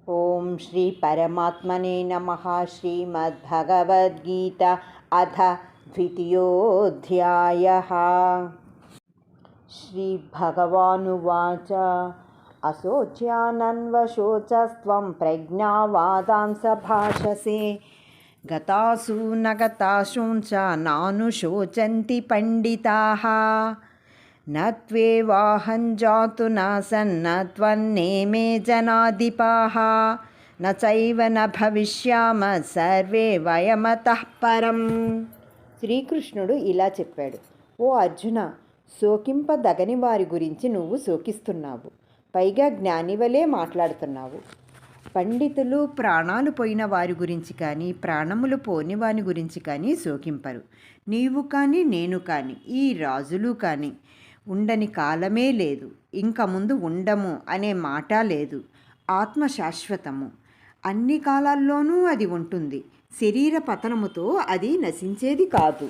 ఓం శ్రీ పరమాత్మనే నమః. శ్రీమద్భగవద్గీత అథ ద్వితీయోऽధ్యాయः. శ్రీభగవానువాచ అశోచ్యానన్వశోచస్త్వం ప్రజ్ఞావాదాంస భాషసే గతాసు నగతాశూంచ నానుశోచంతి పండితాః నత్వేవాహం జాతు నాసన్న త్వన్నేమే జనాధిపాః నచైవ న భవిష్యామ సర్వే వయమతః పరం. శ్రీకృష్ణుడు ఇలా చెప్పాడు: ఓ అర్జున, శోకింపదగని వారి గురించి నువ్వు శోకిస్తున్నావు. పైగా జ్ఞానివలే మాట్లాడుతున్నావు. పండితులు ప్రాణాలు పోయిన వారి గురించి కానీ ప్రాణములు పోని వాని గురించి కానీ శోకింపరు. నీవు కానీ నేను కానీ ఈ రాజులు కానీ ఉండని కాలమే లేదు, ఇంక ముందు ఉండము అనే మాట లేదు. ఆత్మ శాశ్వతము, అన్ని కాలాల్లోనూ అది ఉంటుంది. శరీర పతనముతో అది నశించేది కాదు.